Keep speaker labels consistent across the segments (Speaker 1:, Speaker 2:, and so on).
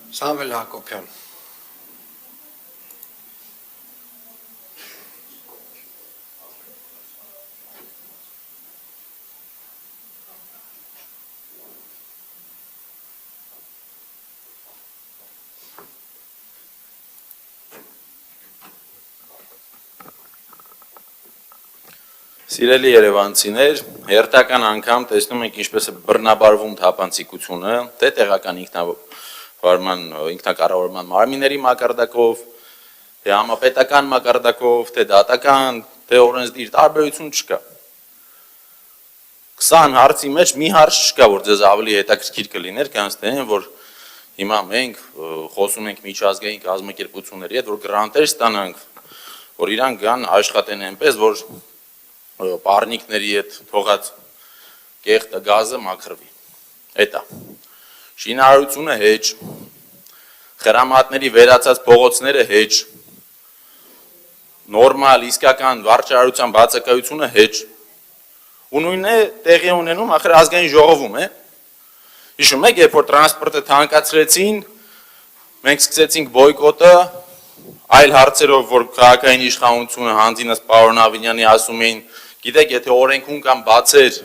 Speaker 1: Սամվել Հակոբյան։
Speaker 2: Սիրելի երևանցիներ, հերթական անգամ տեսնում ենք ինչպես է բռնաբարվում թափանցիկությունը, թե տեղական ինքնակառավարման մարմինների մակարդակով, թե համապետական մակարդակով, թե դատական, թե օրենսդիր տարբերություն չկա։ 20 հարցի մեջ մի հարց չկա, որ ձեզ ավելի հետաքրքիր կլիներ, քան թե որ հիմա մենք խոսում ենք միջազգային կազմակերպությունների հետ, որ գրանտեր ստանանք, որ իրանք գան աշխատեն այնպես, որ պարնիկների հետ թողած կեղտը գազը մաքրվի։ Էտա։ Շինարարությունը հեչ, խրամատների վերացած փողոցները հեչ, նորմալ, իսկական վարչարարության բացակայությունը հեչ։ Ու նույնն է տեղի ունենում ախր ազգային ժողովում է։ Հիշում եք, երբ որ տրանսպորտը թանկացրեցին, մենք սկսեցինք բոյկոտը, այլ հարցերով, որ քաղաքային իշխանությունը հանձինս պարոն Ավինյանի ասում էին, գիտեք, եթե օրենքում կամ բացեր,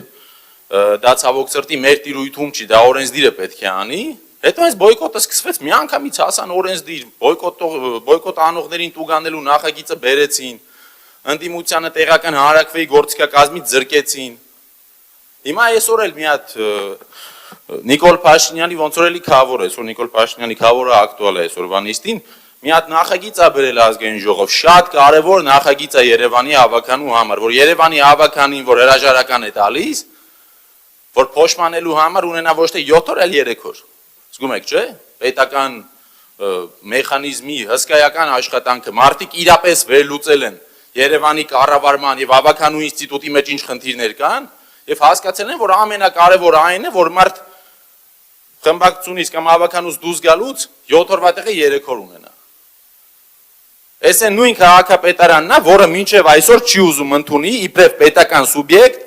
Speaker 2: դա ցավոք սրտի մեր տիրույթում չի, դա օրենսդիրը պետք է անի, հետո այս բոյկոտը սկսվեց, միանգամից հասան օրենսդիր, բոյկոտ անողներին տուգանելու նախագիծը բերեցին, ընդդիմությանը տեղական հանրաքվեի գործիքակազմից զրկեցին։ Հիմա այսօր էլ մի հատ Նիկոլ Փաշինյանի ոնց որ էլի քավոր է, այսօր Նիկոլ Փաշինյանի քավորը ակտուալ է այսօրվա նիստին, մի հատ նախագիծ է բերել ազգային ժողով, շատ կարևոր նախագիծ է Երևանի հավաքանու համար, որ Երևանի հավաքանին, որ հրաժարական է տալիս, որ փոշմանելու համար ունենա ոչ թե 7 օր, այլ 3 օր։ Զգում եք, չէ՞։ Պետական մեխանիզմի հսկայական աշխատանքը մարդիկ իրապես վերլուծել են Երևանի կառավարման եւ հավաքանու ինստիտուտի մեջ ինչ խնդիրներ կան եւ հասկացել են, որ ամենակարևորը այն է, որ մարդ խմբակցությունից կամ հավաքանուց դուրս գալուց 7 օրվա տեղը 3 օր ունենա։ Այս է նույն քաղաքապետարանն է, որը մինչև այսօր չի ուզում ընդունի իբրև պետական սուբյեկտ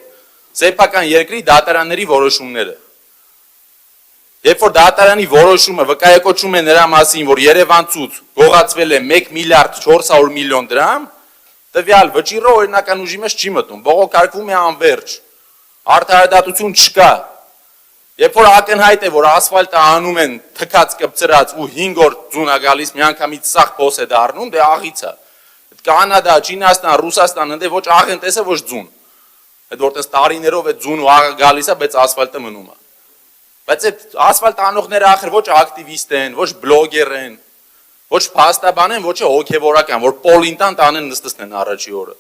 Speaker 2: սեփական երկրի դատարանների որոշումները։ Երբ որ դատարանի որոշումը վկայակոչում է նրա մասին, որ Երևանցուց գողացվել է 1 միլիարդ 400 միլիոն դրամ, տվյալ վճիռը օրինական ուժի մեջ չի մտնում, բողոքարկվում է անվերջ, արդարադատություն չկա։ Երբ որ ակնհայտ է, որ ասֆալտը անում են թքած կպցրած ու 5 օր ձուն է գալիս, միանգամից սաղ փոս է դառնում, դե աղից է։ Կանադա, Չինաստան, Ռուսաստան, ընդ ոչ աղենտես է, ոչ ձուն։ Այդ որտես տարիներով է ձուն ու աղը գալիս է, բայց ասֆալտը մնում է։ Բայց այդ ասֆալտ անողները ախր ոչ ակտիվիստ են, ոչ բլոգեր են, ոչ փաստաբան են, ոչ հոգևորական, որ պոլինտան տանեն նստեցնեն առաջի օրը։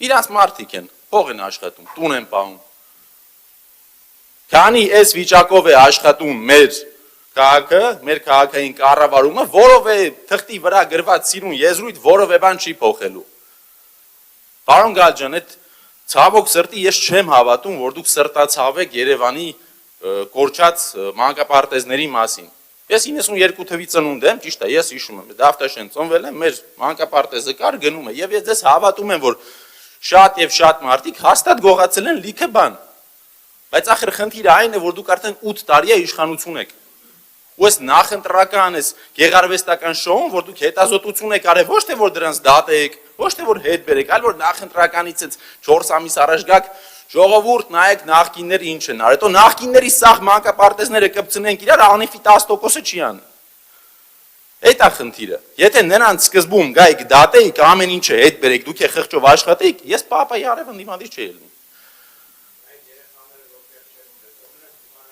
Speaker 2: Իրանց մարդիկ են, փող են աշխատում, տուն են պահում։ Քանի այս վիճակով է աշխատում մեր քաղաքը, մեր քաղաքային կառավարումը, որով է թղթի վրա գրված սիրուն եզրույթ, որով է բան չի փոխելու։ Պարոն Գալջան, այդ ցավոք սրտի ես չեմ հավատում, որ դուք սրտացավ եք Երևանի կորչած մանկապարտեզների մասին։ Ես 92 թվի ծնունդ եմ, ճիշտ է, ես հիշում եմ, Դավթաշեն ծնվել եմ, մեր մանկապարտեզը կար գնում է, եւ ես ձեզ հավատում եմ, որ շատ եւ շատ մարդիկ հաստատ գողացել են լիքը բան։ Բայց ախր խնդիրը այն է, որ դուք արդեն 8 տարի է իշխանություն եք։ Ու այս նախընտրական, այս գեղարվեստական շոուն, որ դուք հետազոտություն եք արել, ոչ թե որ դրանց դատեք, ոչ թե որ հետ բերեք, այլ որ նախընտրականից այս 4 ամիս առաջ գաք, ժողովուրդ նայեք նախկինները ինչ են արել, հետո նախկինների սաղ մանկապարտեզները կպցնենք իրար, անիվի 10%-ը չի անի։ Այդ է խնդիրը։ Եթե նրանց սկզբում գայիք դատեիք, ամեն ինչը հետ բերեք, դուք է խղճով աշխատեիք, ես պապայի արևն դիմադիր չէի ելնի։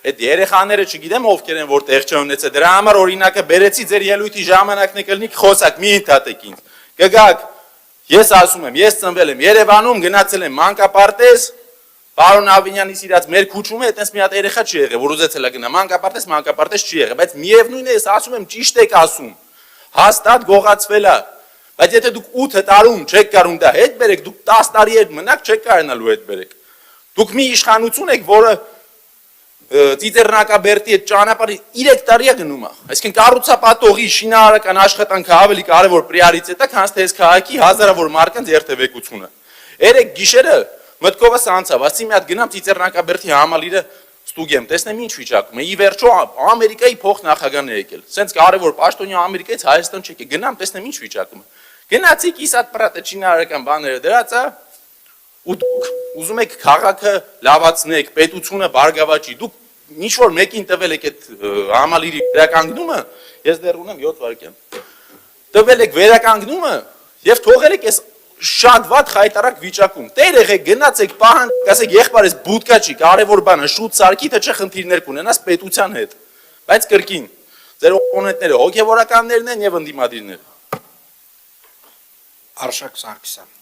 Speaker 2: Այդ երեխաները չգիտեմ ովքեր են որ տեղ չունեցել, դրա համար օրինակը բերեցի ձեր ելույթի ժամանակն է կլինի խոսակ, մի ընդհատեք ինձ։ Կգաք, ես ասում եմ, ես ծնվել եմ Երևանում, գնացել եմ մանկապարտեզ, պարոն Ավինյանի սիրած մեր քուչում է, այտենց մի հատ երեխա չի եղել, որ ուզեցել է գնա մանկապարտեզ չի եղել, բայց միևնույն է, ես ասում եմ, ճիշտ եք ասում, հաստատ գողացվել է, բայց եթե դուք 8 տարում չեք կարում դա հետ բերեք, դուք 10 տարի հետ մնաք չեք կարողանալու հետ բերեք։ Դուք մի իշխանություն եք, որը Ծիծեռնակաբերդի այդ ճանապարհը 3 տարի է գնում է։ Այսինքն կառուցապատողի շինարարական աշխատանքը ավելի կարևոր պրիորիտետ է, քան թե այս քաղաքի հազարավոր մարդկանց երթևեկությունը։ Երեք գիշերը մտքովս անցավ, ասի մի հատ գնամ Ծիծեռնակաբերդի համալիրը ստուգեմ, տեսնեմ ինչ վիճակում է։ Ի վերջո Ամերիկայի փոխնախագահն է եկել։ Սենց կարևոր պաշտոնյա Ամերիկայից Հայաստան չեկե։ Գնամ, տեսնեմ ինչ վիճակում է։ Գնացիք իսատ պրատը չինարական բաները դրած է, ու դուք ուզում եք քաղաքը լավացնեք, պետությունը բարգավաճի։ Դուք ինչ որ մեկին տվել եք այդ համալիրի վերականգնումը, ես դեռ ունեմ 7 վայրկյան։ Տվել եք վերականգնումը եւ թողել եք այս շատ վատ խայտարակ վիճակում։ Տեր եղեք, գնացեք, պահանջեք, ասեք եղբայրս բուդկա չի, կարևոր բան է, շուտ սարքի, թե չէ խնդիրներ կունենաս պետության հետ։ Բայց կրկին, ձեր օպոնենտները հոգեվորականներն են եւ ընդդիմադիրները։
Speaker 1: Արշակ Սարգսյան